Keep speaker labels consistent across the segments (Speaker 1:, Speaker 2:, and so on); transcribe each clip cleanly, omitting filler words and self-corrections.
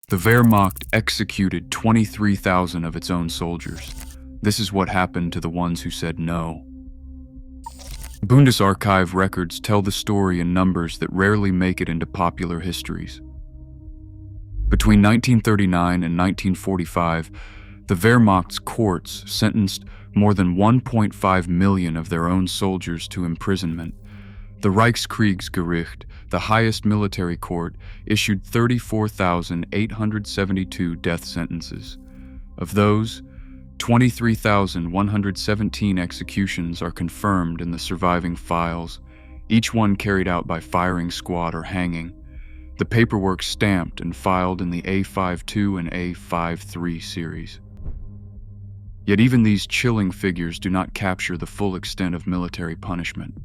Speaker 1: The Wehrmacht executed 23,000 of its own soldiers. This is what happened to the ones who said no. Bundesarchiv records tell the story in numbers that rarely make it into popular histories. Between 1939 and 1945, the Wehrmacht's courts sentenced more than 1.5 million of their own soldiers to imprisonment. The Reichskriegsgericht, the highest military court, issued 34,872 death sentences. Of those, 23,117 executions are confirmed in the surviving files, each one carried out by firing squad or hanging. The paperwork stamped and filed in the A52 and A53 series. Yet even these chilling figures do not capture the full extent of military punishment.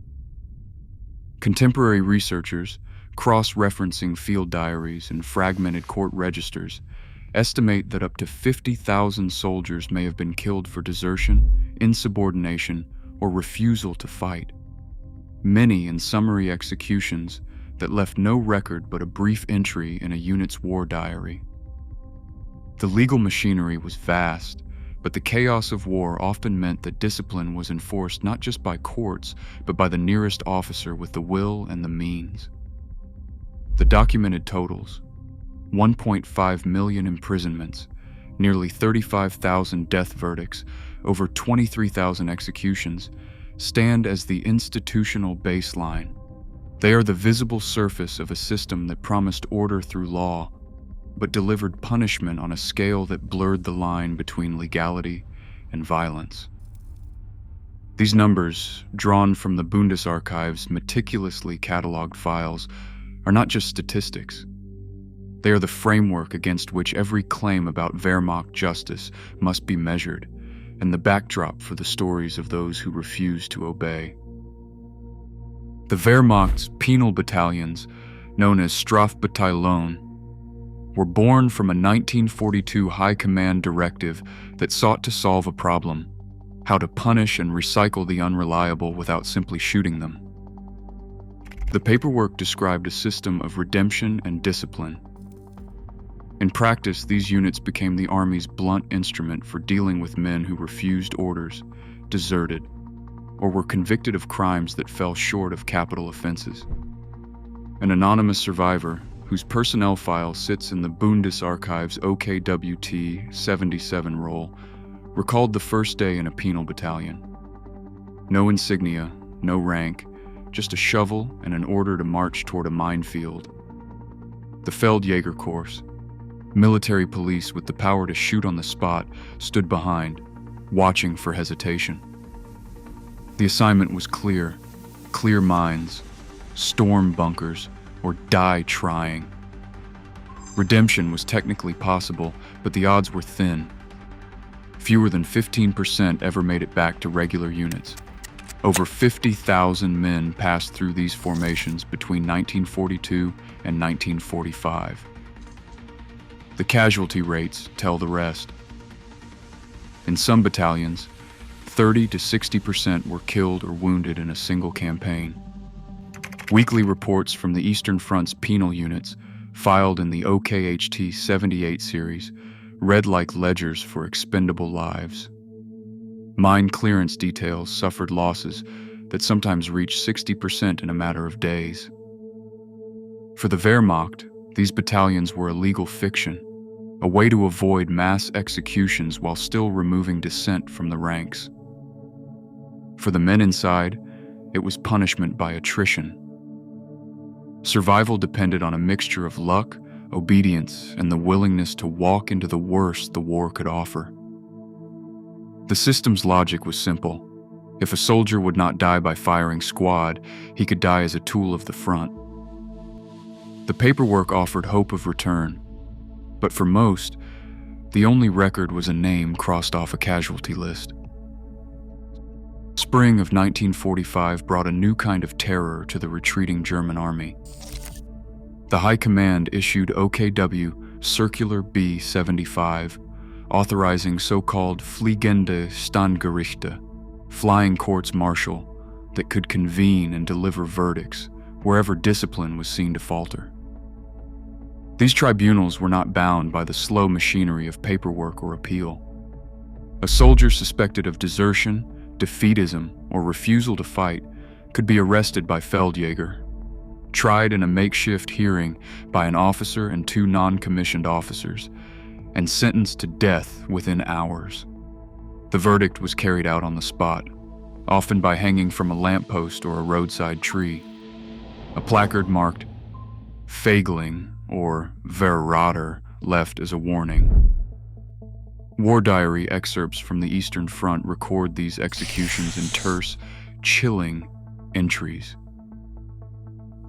Speaker 1: Contemporary researchers, cross-referencing field diaries and fragmented court registers, estimate that up to 50,000 soldiers may have been killed for desertion, insubordination, or refusal to fight. Many in summary executions that left no record but a brief entry in a unit's war diary. The legal machinery was vast, but the chaos of war often meant that discipline was enforced not just by courts, but by the nearest officer with the will and the means. The documented totals: 1.5 million imprisonments, nearly 35,000 death verdicts, over 23,000 executions, stand as the institutional baseline. They are the visible surface of a system that promised order through law, but delivered punishment on a scale that blurred the line between legality and violence. These numbers, drawn from the Bundesarchiv's meticulously cataloged files, are not just statistics. They are the framework against which every claim about Wehrmacht justice must be measured, and the backdrop for the stories of those who refuse to obey. The Wehrmacht's penal battalions, known as Strafbataillon, were born from a 1942 High Command directive that sought to solve a problem: how to punish and recycle the unreliable without simply shooting them. The paperwork described a system of redemption and discipline. In practice, these units became the Army's blunt instrument for dealing with men who refused orders, deserted, or were convicted of crimes that fell short of capital offenses. An anonymous survivor, whose personnel file sits in the Bundesarchiv's OKWT 77 roll, recalled the first day in a penal battalion. No insignia, no rank, just a shovel and an order to march toward a minefield. The Feldjägerkorps, military police with the power to shoot on the spot, stood behind, watching for hesitation. The assignment was clear: clear mines, storm bunkers, or die trying. Redemption was technically possible, but the odds were thin. Fewer than 15% ever made it back to regular units. Over 50,000 men passed through these formations between 1942 and 1945. The casualty rates tell the rest. In some battalions, 30 to 60% were killed or wounded in a single campaign. Weekly reports from the Eastern Front's penal units, filed in the OKHT 78 series, read like ledgers for expendable lives. Mine clearance details suffered losses that sometimes reached 60% in a matter of days. For the Wehrmacht, these battalions were a legal fiction, a way to avoid mass executions while still removing dissent from the ranks. For the men inside, it was punishment by attrition. Survival depended on a mixture of luck, obedience, and the willingness to walk into the worst the war could offer. The system's logic was simple. If a soldier would not die by firing squad, he could die as a tool of the front. The paperwork offered hope of return, but for most, the only record was a name crossed off a casualty list. Spring of 1945 brought a new kind of terror to the retreating German army. The High Command issued OKW Circular B-75, authorizing so-called Fliegende Standgerichte, flying courts-martial, that could convene and deliver verdicts wherever discipline was seen to falter. These tribunals were not bound by the slow machinery of paperwork or appeal. A soldier suspected of desertion, defeatism, or refusal to fight could be arrested by Feldjäger, tried in a makeshift hearing by an officer and two non-commissioned officers, and sentenced to death within hours. The verdict was carried out on the spot, often by hanging from a lamppost or a roadside tree. A placard marked Feigling or Verrater left as a warning. War diary excerpts from the Eastern Front record these executions in terse, chilling entries.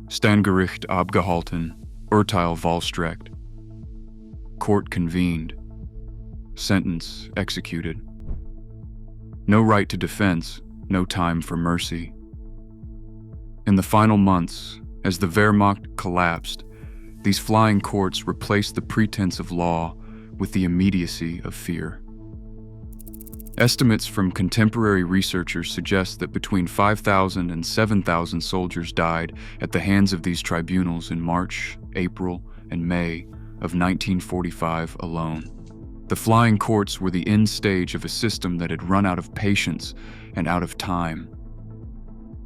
Speaker 1: Standgericht abgehalten, Urteil vollstreckt. Court convened. Sentence executed. No right to defense, no time for mercy. In the final months, as the Wehrmacht collapsed, these flying courts replaced the pretense of law with the immediacy of fear. Estimates from contemporary researchers suggest that between 5,000 and 7,000 soldiers died at the hands of these tribunals in March, April, and May of 1945 alone. The flying courts were the end stage of a system that had run out of patience and out of time.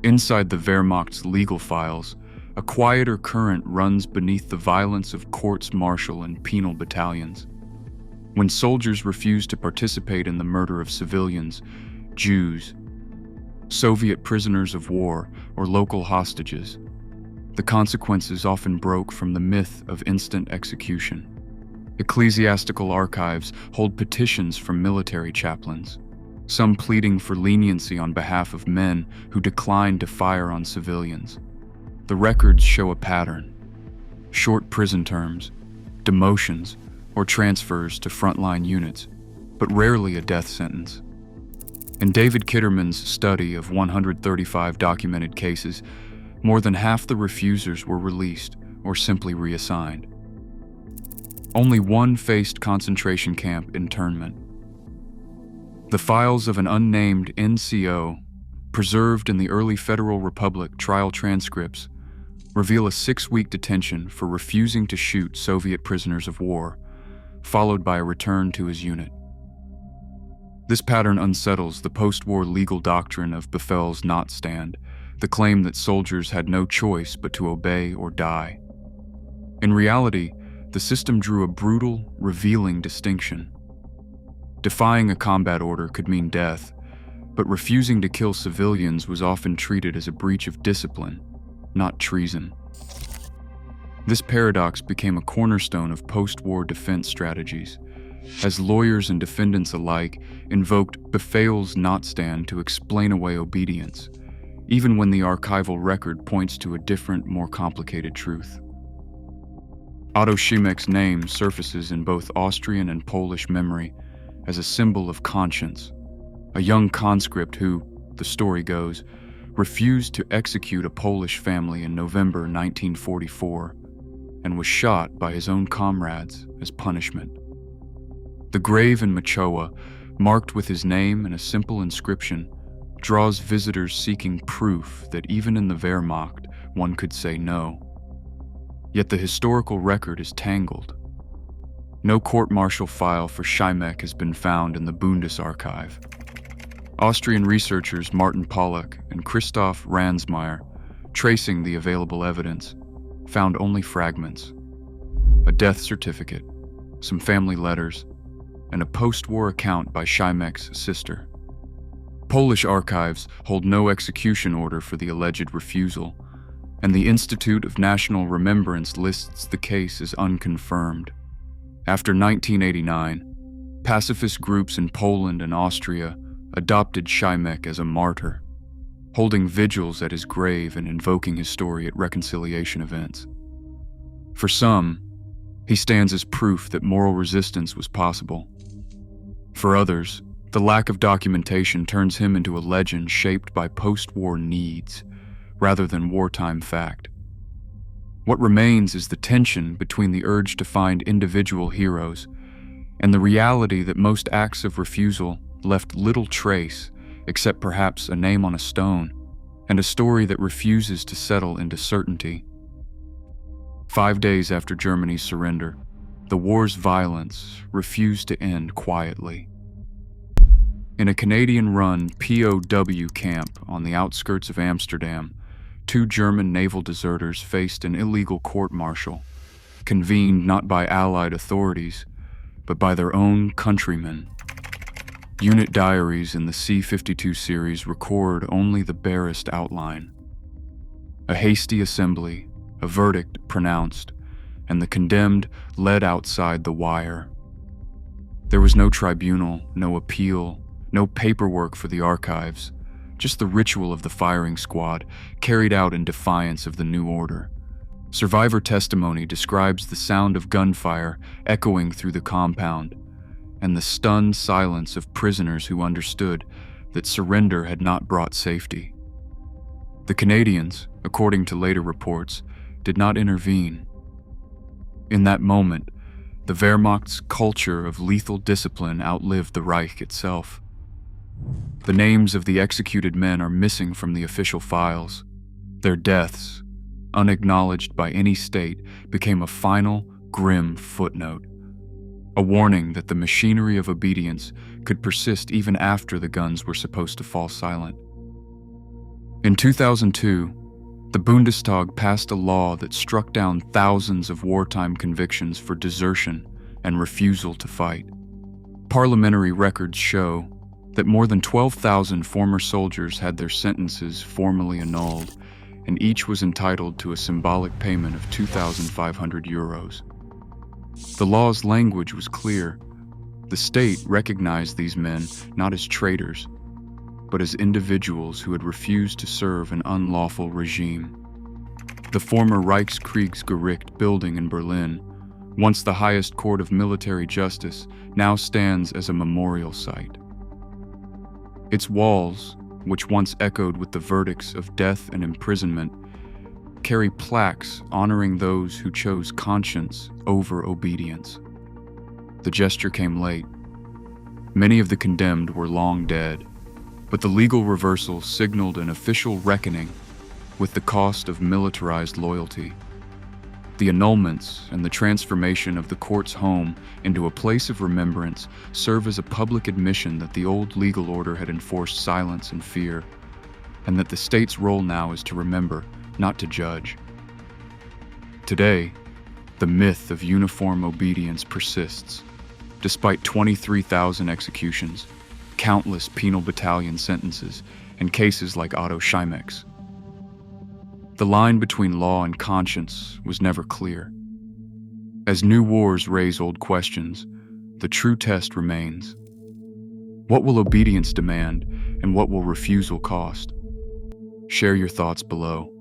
Speaker 1: Inside the Wehrmacht's legal files, a quieter current runs beneath the violence of courts-martial and penal battalions. When soldiers refused to participate in the murder of civilians, Jews, Soviet prisoners of war, or local hostages, the consequences often broke from the myth of instant execution. Ecclesiastical archives hold petitions from military chaplains, some pleading for leniency on behalf of men who declined to fire on civilians. The records show a pattern: short prison terms, demotions, or transfers to frontline units, but rarely a death sentence. In David Kitterman's study of 135 documented cases, more than half the refusers were released or simply reassigned. Only one faced concentration camp internment. The files of an unnamed NCO, preserved in the early Federal Republic trial transcripts, reveal a 6-week detention for refusing to shoot Soviet prisoners of war, followed by a return to his unit. This pattern unsettles the post-war legal doctrine of Befehlsnotstand, the claim that soldiers had no choice but to obey or die. In reality, the system drew a brutal, revealing distinction. Defying a combat order could mean death, but refusing to kill civilians was often treated as a breach of discipline, not treason. This paradox became a cornerstone of post-war defense strategies, as lawyers and defendants alike invoked Befehlsnotstand to explain away obedience, even when the archival record points to a different, more complicated truth. Otto Schimek's name surfaces in both Austrian and Polish memory as a symbol of conscience, a young conscript who, the story goes, refused to execute a Polish family in November 1944 and was shot by his own comrades as punishment. The grave in Machowa, marked with his name and a simple inscription, draws visitors seeking proof that even in the Wehrmacht one could say no. Yet the historical record is tangled. No court-martial file for Schimek has been found in the Bundesarchiv. Austrian researchers Martin Pollack and Christoph Ransmeyer, tracing the available evidence, found only fragments: a death certificate, some family letters, and a post-war account by Schimek's sister. Polish archives hold no execution order for the alleged refusal, and the Institute of National Remembrance lists the case as unconfirmed. After 1989, pacifist groups in Poland and Austria adopted Schimek as a martyr, holding vigils at his grave and invoking his story at reconciliation events. For some, he stands as proof that moral resistance was possible. For others, the lack of documentation turns him into a legend shaped by post-war needs, rather than wartime fact. What remains is the tension between the urge to find individual heroes and the reality that most acts of refusal left little trace except perhaps a name on a stone and a story that refuses to settle into certainty. 5 days after Germany's surrender, the war's violence refused to end quietly. In a Canadian-run POW camp on the outskirts of Amsterdam, 2 German naval deserters faced an illegal court-martial, convened not by Allied authorities, but by their own countrymen. Unit diaries in the C-52 series record only the barest outline. A hasty assembly, a verdict pronounced, and the condemned led outside the wire. There was no tribunal, no appeal, no paperwork for the archives, just the ritual of the firing squad carried out in defiance of the new order. Survivor testimony describes the sound of gunfire echoing through the compound, and the stunned silence of prisoners who understood that surrender had not brought safety. The Canadians, according to later reports, did not intervene. In that moment, the Wehrmacht's culture of lethal discipline outlived the Reich itself. The names of the executed men are missing from the official files. Their deaths, unacknowledged by any state, became a final, grim footnote. A warning that the machinery of obedience could persist even after the guns were supposed to fall silent. In 2002, the Bundestag passed a law that struck down thousands of wartime convictions for desertion and refusal to fight. Parliamentary records show that more than 12,000 former soldiers had their sentences formally annulled, and each was entitled to a symbolic payment of 2,500 euros. The law's language was clear. The state recognized these men not as traitors, but as individuals who had refused to serve an unlawful regime. The former Reichskriegsgericht building in Berlin, once the highest court of military justice, now stands as a memorial site. Its walls, which once echoed with the verdicts of death and imprisonment, carry plaques honoring those who chose conscience over obedience. The gesture came late. Many of the condemned were long dead, but the legal reversal signaled an official reckoning with the cost of militarized loyalty. The annulments and the transformation of the court's home into a place of remembrance serve as a public admission that the old legal order had enforced silence and fear, and that the state's role now is to remember, not to judge. Today, the myth of uniform obedience persists. Despite 23,000 executions, countless penal battalion sentences, and cases like Otto Schimek's. The line between law and conscience was never clear. As new wars raise old questions, the true test remains. What will obedience demand, and what will refusal cost? Share your thoughts below.